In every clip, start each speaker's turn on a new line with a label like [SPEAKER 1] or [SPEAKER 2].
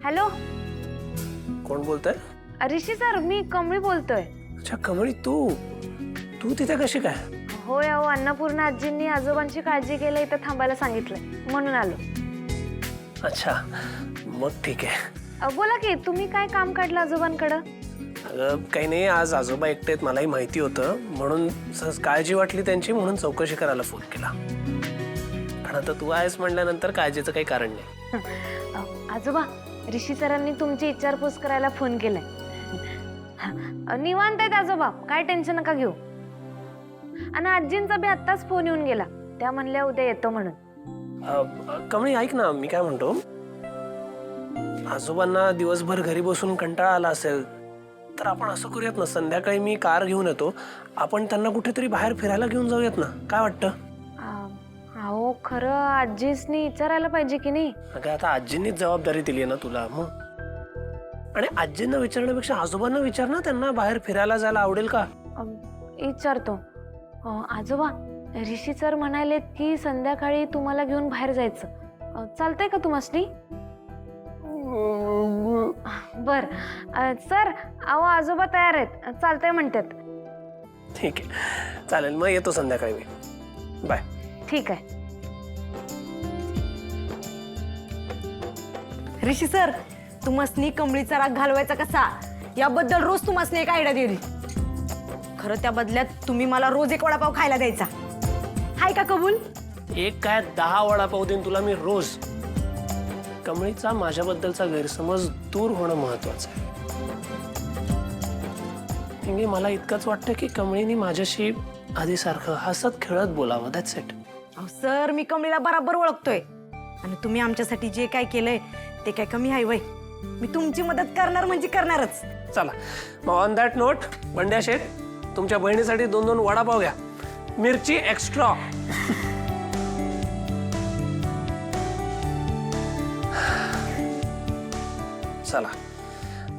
[SPEAKER 1] Hello
[SPEAKER 2] कोण बोलतोय?
[SPEAKER 1] ऋषी sir, मी कमळी बोलतोय.
[SPEAKER 2] अच्छा कमळी, तू तू तिथे कशी काय?
[SPEAKER 1] होय, अहो अन्नपूर्णा आजींनी आजोबांची काळजी घ्यायला इथं थांबायला सांगितलंय म्हणून आलो.
[SPEAKER 2] अच्छा मग ठीक आहे.
[SPEAKER 1] बोला की, तुम्ही काय काम काढलं आजोबांकडं?
[SPEAKER 2] अगं काही नाही, आज आजोबा एकटे आहेत मलाही माहिती होतं, म्हणून सहज काळजी वाटली त्यांची म्हणून चौकशी करायला फोन केला. पण आता तू आहेस म्हणल्यानंतर काळजीचं काही कारण नाही.
[SPEAKER 1] आजोबा, ऋषी सरांनी तुमची विचारपूस करायला फोन केलाय. निवांत आहेत आजोबा, काय टेन्शन नका घेऊ. आणि आजींचा बी आत्ताच फोन येऊन गेला, त्या म्हणल्या उद्या येतो म्हणून.
[SPEAKER 2] कमळी ऐक ना, मी काय म्हणतो, आजोबांना दिवसभर घरी बसून कंटाळा आला असेल तर आपण असं करूयात ना, संध्याकाळी मी कार घेऊन येतो, आपण त्यांना कुठेतरी बाहेर फिरायला घेऊन जाऊयात ना, काय वाटतं?
[SPEAKER 1] अहो खरं आजीसनी विचारायला पाहिजे की नाही?
[SPEAKER 2] अगं आता आजींनीच जबाबदारी दिली आहे ना तुला, मग आणि आजींना विचारण्यापेक्षा आजोबांना विचार ना, त्यांना बाहेर फिरायला जायला आवडेल का?
[SPEAKER 1] विचारतो. आजोबा, ऋषी सर म्हणालेत की संध्याकाळी तुम्हाला घेऊन बाहेर जायचं, चालतंय का तुम्हासनी? बर सर, अहो आजोबा तयार आहेत, चालतंय म्हणतात.
[SPEAKER 2] ठीक आहे, चालेल, मग येतो संध्याकाळी मी. बाय.
[SPEAKER 1] ठीक आहे.
[SPEAKER 3] ऋषी सर, तुम्हासनी कमळीचा राग घालवायचा कसा याबद्दल रोज तुम्हासनी एक आयडिया दिली. खरं त्या बदल्यात तुम्ही मला रोज एक वडापाव खायला द्यायचा. हाय का कबूल?
[SPEAKER 2] एक काय 10 वडापाव देईन तुला मी रोज. कमळीचा माझ्याबद्दलचा गैरसमज दूर होणं महत्वाचं आहे. म्हणजे मला इतकंच वाटतं की कमळीने माझ्याशी आधीसारखं हसत खेळत बोलावं. That's it.
[SPEAKER 3] अहो सर, मी कमळीला बराबर ओळखतोय आणि तुम्ही आमच्यासाठी जे काय केलंय ते काय कमी आहे वय? मी तुमची मदत करणार म्हणजे करणारच.
[SPEAKER 2] चला मग ऑन दॅट नोट, बंड्या शेठ, तुमच्या बहिणीसाठी 2-2 वडापाव घ्या, मिरची एक्स्ट्रा. चला,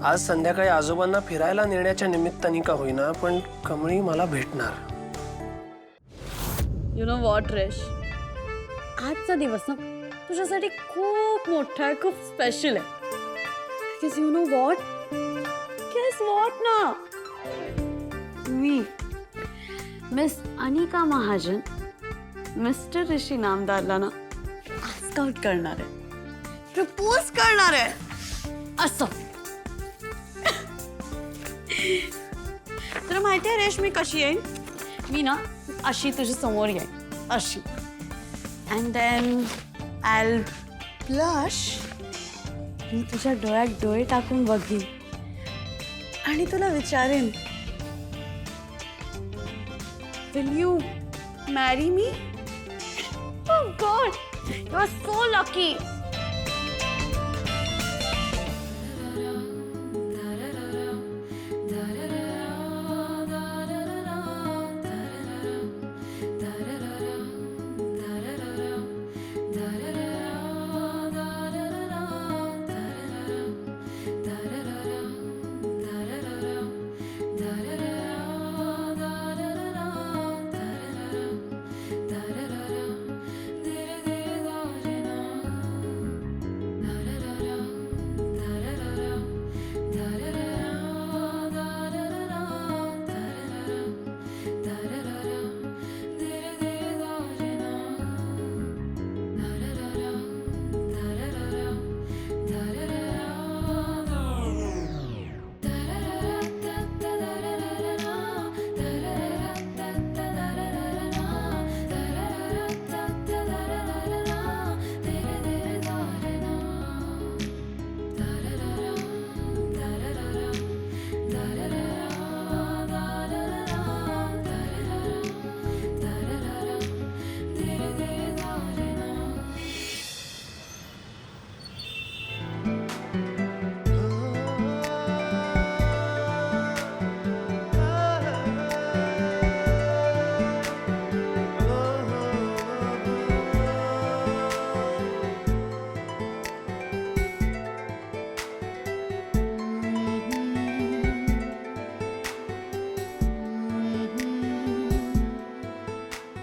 [SPEAKER 2] आज संध्याकाळी आजोबांना फिरायला नेण्याच्या निमित्ताने का होईना पण कमळी मला भेटणार.
[SPEAKER 4] यू नो वॉट रेश, आजचा दिवस ना तुझ्यासाठी खूप मोठा आहे, खूप स्पेशल आहे. Because you know what, guess what ना, मी मिस अनिका महाजन मिस्टर ऋषी नामदारला ना स्काउट करणार आहे, प्रपोज करणार आहे. असं तर माहिती आहे रेश, मी कशी येईन? मी ना अशी तुझ्या समोर येईन, अशी, अँड देन आय ब्लश. मी तुझ्या डोळ्यात डोळे टाकून बघीन आणि तुला विचारेन, will you marry me? Oh god, you are so lucky.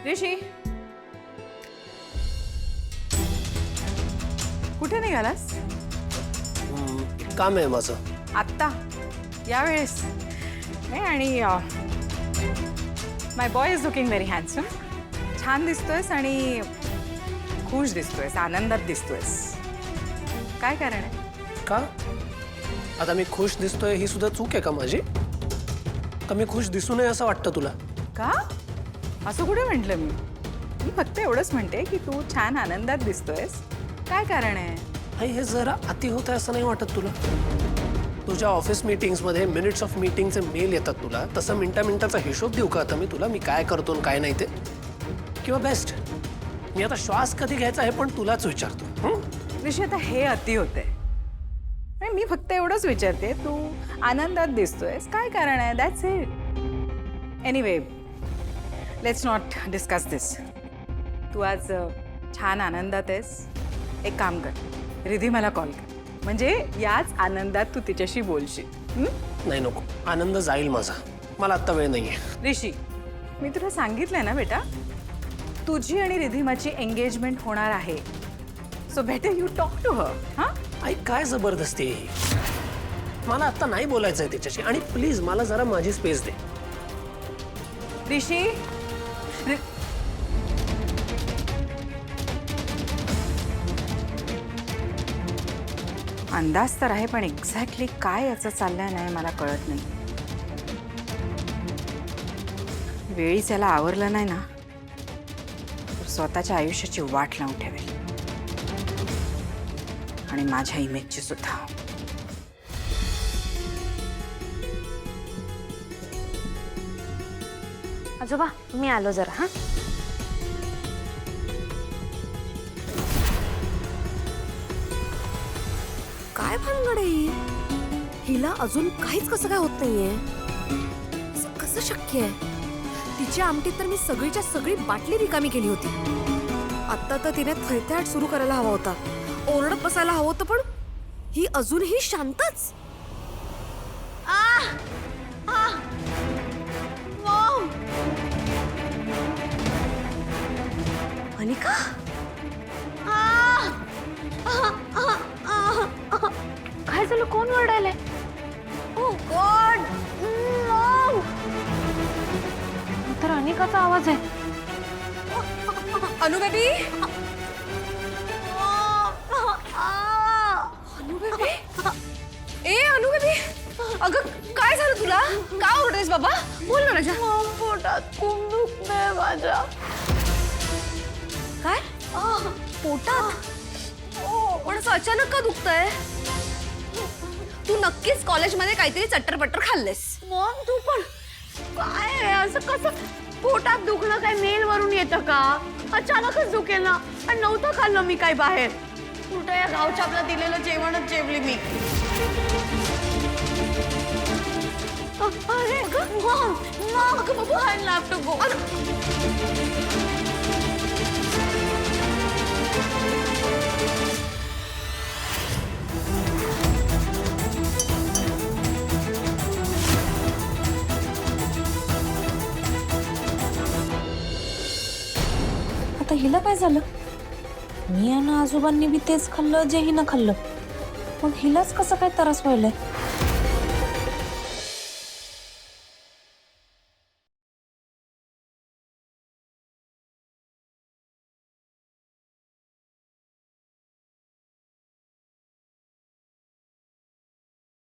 [SPEAKER 5] Rishi, कुठे निघालास?
[SPEAKER 2] काम आहे माझं.
[SPEAKER 5] आत्ता यावेळेस नाही. आणि my boy is looking very handsome. छान दिसतोयस आणि खुश दिसतोयस, आनंदात दिसतोयस. काय कारण आहे?
[SPEAKER 2] का आता मी खुश दिसतोय ही सुद्धा चूक आहे का माझी? का मी खुश दिसू नये असं वाटतं तुला?
[SPEAKER 5] का असं कुठे म्हटलं मी फक्त एवढंच म्हणते की तू छान आनंदात दिसतोयस. काय कारण आहे?
[SPEAKER 2] आई हे जरा अति होत आहे असं नाही वाटत तुला? तुझ्या ऑफिस मीटिंग्समध्ये मिनिट्स ऑफ मीटिंगचे मेल येतात तुला, तसं मिनिटाचा हिशोब देऊ का आता मी तुला? मी काय करतो आणि काय नाही ते? किंवा बेस्ट मी आता श्वास कधी घ्यायचा हे पण तुलाच विचारतो.
[SPEAKER 5] ऋषी आता हे अति होते. मी फक्त एवढंच विचारते तू आनंदात दिसतोयस, काय कारण आहे? That's it. Anyway let's not discuss this. तू आज छान आनंदात आहेस. एक काम कर, रिधी मला कॉल कर, म्हणजे याच आनंदात तू तिच्याशी बोलशील.
[SPEAKER 2] नाही नको, आनंद जाईल माझा. मला आत्ता वेळ नाहीये.
[SPEAKER 5] ऋषी मी तुला सांगितलंय ना बेटा, तुझी आणि रिधिमाची एंगेजमेंट होणार आहे. So better you talk to her. हां
[SPEAKER 2] आई काय जबरदस्ती आहे ही? मला आत्ता नाही बोलायचं आहे तिच्याशी. आणि प्लीज मला जरा माझी स्पेस दे.
[SPEAKER 5] ऋषी अंदाज तर आहे पण एक्झॅक्टली काय याचं चाललंय नाही मला कळत नाही. वेळीच याला आवरलं नाही ना तर स्वतःच्या आयुष्याची वाट लावून ठेवेल आणि माझ्या इमेजची सुद्धा.
[SPEAKER 1] आजोबा मी आलो जरा. हा
[SPEAKER 6] काय भानगड आहे ही? हिला अजून काहीच कसं काय होत नाहीये. कसं शक्य आहे? तिच्या आमटीत तर मी सगळीच्या सगळी बाटली रिकामी केली होती. आता तर तिने थैथयाट सुरू करायला हवा होता, ओरडत बसायला हवं होतं, पण ही अजूनही शांतच. अनिका,
[SPEAKER 1] काय झालं? कोण ओरडायलंय?
[SPEAKER 6] ओ गॉड,
[SPEAKER 1] तर अनिकाचा आवाज आहे.
[SPEAKER 6] अनु बेबी, अनु बेबी, ए अनु बेबी, अगं काय झालं तुला? का ओरडतेस बाबा? बोल ना राजा.
[SPEAKER 1] पोटात खूप दुखतंय माझ्या.
[SPEAKER 6] काय पोटात? पण असं अचानक का दुखतंय? तू नक्कीच कॉलेजमध्ये काहीतरी चट्टरपट्टर खाल्लेस.
[SPEAKER 1] मॉम तू पण काय आहे? असं कसं पोटात दुखणं काय मेल वरून येतं का? अचानकच दुखेल ना. आणि नव्हतं खाल्लं मी काय बाहेर. कुठं या गावच्या आपलं दिलेलं जेवणच जेवली मी. अरे mom mom I have to go.
[SPEAKER 4] आता हिला काय झालं? मी आणि आजोबांनी बी तेच खाल्लं जे हिनं खाल्लं, मग हिलाच कसं काय त्रास व्हायलाय?